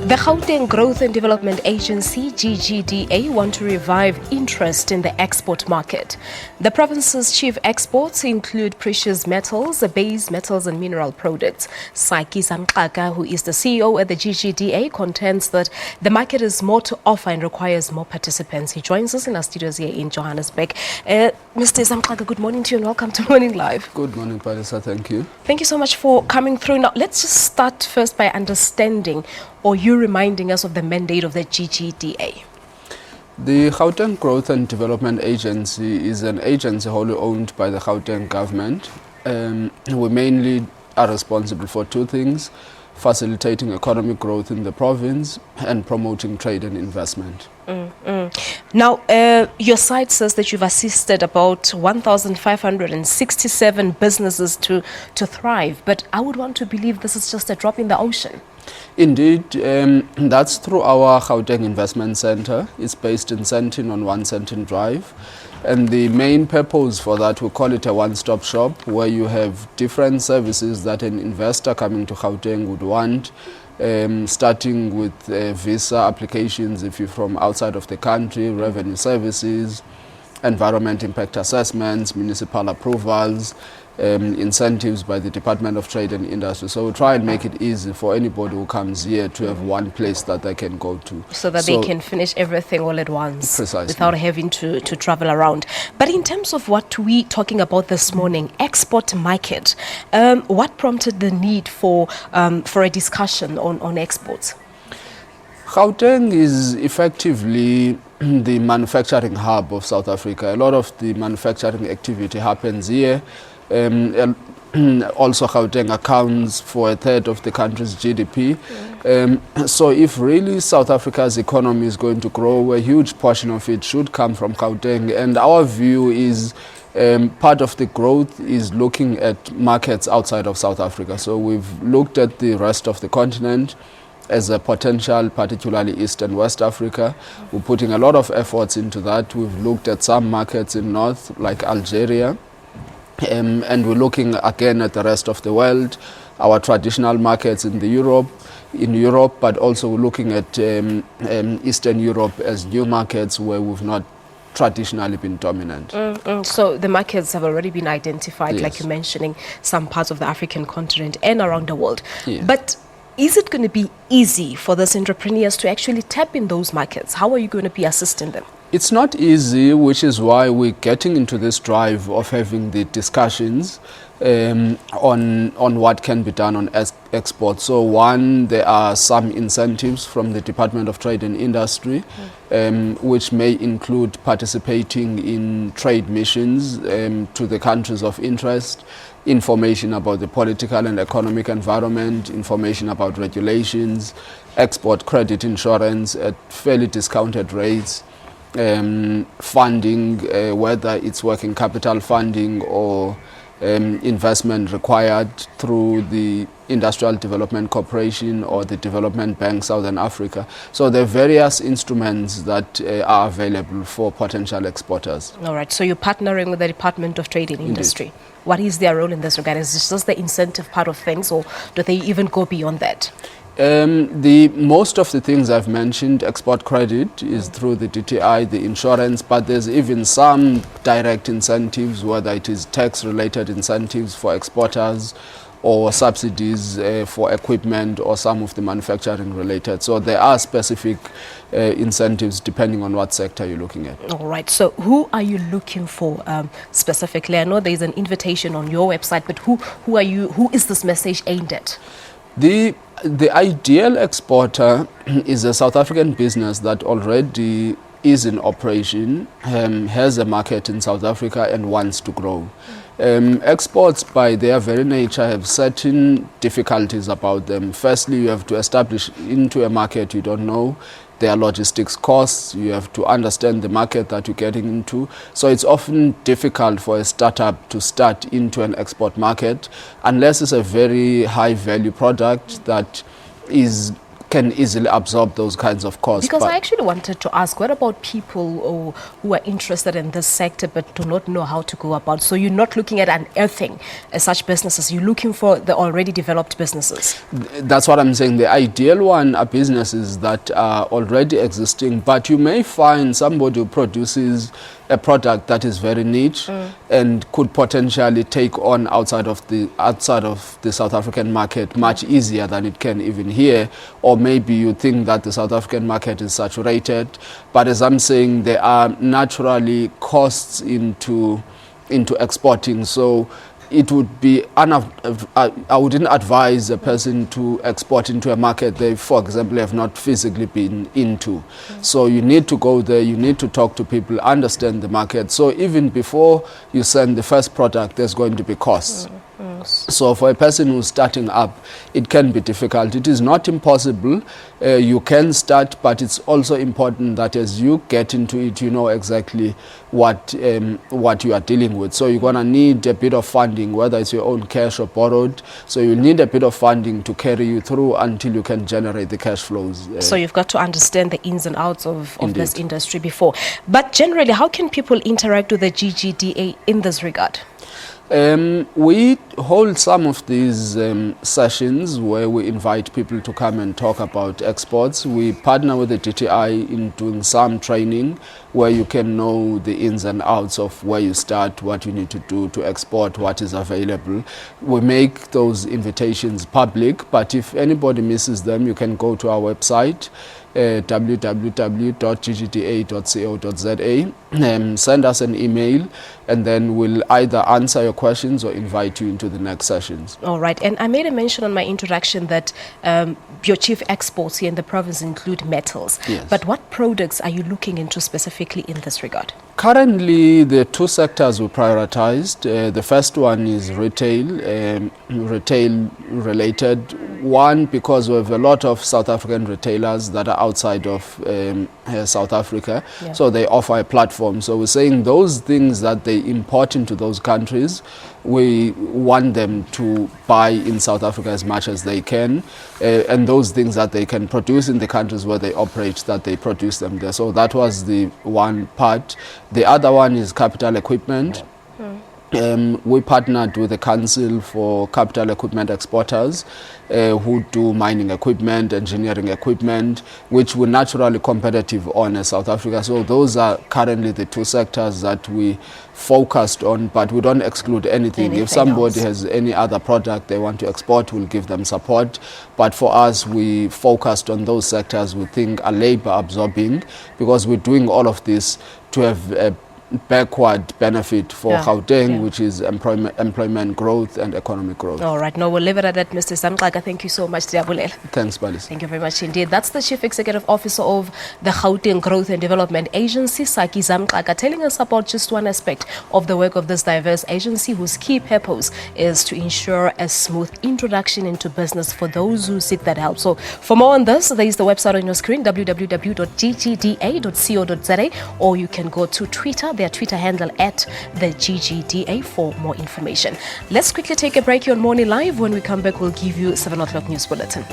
The Gauteng Growth and Development Agency, GGDA, want to revive interest in the export market. The province's chief exports include precious metals, base metals and mineral products. Saki Zamxaka, who is the CEO at the GGDA, contends that the market is more to offer and requires more participants. He joins us in our studios here in Johannesburg. Mr. Zamxaka, good morning to you and welcome to Morning Live. Good morning, Palisa. Thank you. Thank you so much for coming through. Now, let's just start first by understanding or you reminding us of the mandate of the GGDA. The Gauteng Growth and Development Agency is an agency wholly owned by the Gauteng government. We mainly are responsible for two things: facilitating economic growth in the province and promoting trade and investment. Now, your site says that you've assisted about 1,567 businesses to thrive, but I would want to believe this is just a drop in the ocean. Indeed, that's through our Gauteng Investment Center. It's based in Sentin on 1 Sentin Drive. And the main purpose for that, we call it a one-stop shop, where you have different services that an investor coming to Gauteng would want, starting with visa applications if you're from outside of the country, revenue services, environment impact assessments, municipal approvals, incentives by the Department of Trade and Industry. So we try and make it easy for anybody who comes here to have one place that they can go to. So that they can finish everything all at once. Precisely. Without having to travel around. But in terms of what we're talking about this morning, export market, what prompted the need for a discussion on exports? Gauteng is effectively the manufacturing hub of South Africa. A lot of the manufacturing activity happens here. Also, Gauteng accounts for a third of the country's GDP. So if really South Africa's economy is going to grow, a huge portion of it should come from Gauteng. And our view is part of the growth is looking at markets outside of South Africa. So we've looked at the rest of the continent as a potential, particularly East and West Africa. We're putting a lot of efforts into that. We've looked at some markets in North, like Algeria. And we're looking again at the rest of the world, our traditional markets in Europe, but also we're looking at Eastern Europe as new markets where we've not traditionally been dominant. So the markets have already been identified, Yes. like you're mentioning, some parts of the African continent and around the world. Yes. But is it going to be easy for these entrepreneurs to actually tap in those markets? How are you going to be assisting them? It's not easy, which is why we're getting into this drive of having the discussions on what can be done on export. So one, there are some incentives from the Department of Trade and Industry, which may include participating in trade missions to the countries of interest, information about the political and economic environment, information about regulations, export credit insurance at fairly discounted rates, funding, whether it's working capital funding or investment required through the Industrial Development Corporation or the Development Bank Southern Africa. So there are various instruments that are available for potential exporters. All right, so you're partnering with the Department of Trade and Industry. Indeed. What is their role in this regard? Is this just the incentive part of things, or do they even go beyond that? Most of the things I've mentioned, export credit is through the DTI, the insurance, but there's even some direct incentives, whether it is tax-related incentives for exporters or subsidies for equipment or some of the manufacturing related. So there are specific incentives depending on what sector you're looking at. All right, so who are you looking for specifically? I know there's an invitation on your website, but who is this message aimed at? The ideal exporter is a South African business that already is in operation, has a market in South Africa and wants to grow. Exports by their very nature have certain difficulties about them. Firstly, you have to establish into a market you don't know. There are logistics costs. You have to understand the market that you're getting into. So it's often difficult for a startup to start into an export market unless it's a very high value product that is can easily absorb those kinds of costs. Because I actually wanted to ask, what about people who are interested in this sector but do not know how to go about? So you're not looking at unearthing such businesses, you're looking for the already developed businesses. That's what I'm saying. The ideal one are businesses that are already existing, but you may find somebody who produces a product that is very niche and could potentially take on outside of the South African market much easier than it can even here. Or maybe you think that the South African market is saturated, but as I'm saying, there are naturally costs into exporting. So it would be I wouldn't advise a person to export into a market they, for example, have not physically been into. So you need to go there, you need to talk to people, understand the market. So even before you send the first product, there's going to be costs. So for a person who's starting up, it can be difficult. It is not impossible. You can start, but it's also important that as you get into it, you know exactly what you are dealing with. So you're going to need a bit of funding, whether it's your own cash or borrowed. So you need a bit of funding to carry you through until you can generate the cash flows. So you've got to understand the ins and outs of this industry before. But generally, how can people interact with the GGDA in this regard? We hold some of these sessions where we invite people to come and talk about exports. We partner with the DTI in doing some training where you can know the ins and outs of where you start, what you need to do to export, what is available. We make those invitations public, but if anybody misses them, you can go to our website, www.ggda.co.za, send us an email, and then we'll either answer your questions or invite you into the next sessions. All right. And I made a mention on my introduction that your chief exports here in the province include metals. Yes. But what products are you looking into specifically in this regard? Currently, the two sectors we prioritized. The first one is retail related. One, because we have a lot of South African retailers that are outside of South Africa, so they offer a platform. So we're saying those things that they import into those countries, we want them to buy in South Africa as much as they can, and those things that they can produce in the countries where they operate, that they produce them there. So that was the one part. The other one is capital equipment. We partnered with the Council for Capital Equipment Exporters who do mining equipment, engineering equipment, which we're naturally competitive on as South Africa. So those are currently the two sectors that we focused on, but we don't exclude anything. If somebody has any other product they want to export, we'll give them support. But for us, we focused on those sectors we think are labor absorbing, because we're doing all of this to have a backward benefit for Gauteng, which is employment growth and economic growth. All right. No, we'll leave it at that, Mr. Zamxaka. Thank you so much. Thanks, Balis. Thank you very much indeed. That's the Chief Executive Officer of the Gauteng Growth and Development Agency, Saki Zamxaka, telling us about just one aspect of the work of this diverse agency, whose key purpose is to ensure a smooth introduction into business for those who seek that help. So for more on this, there is the website on your screen, www.ggda.co.za, or you can go to Twitter, their Twitter handle at the GGDA, for more information. Let's quickly take a break here on Morning Live. When we come back, we'll give you 7 o'clock news bulletin.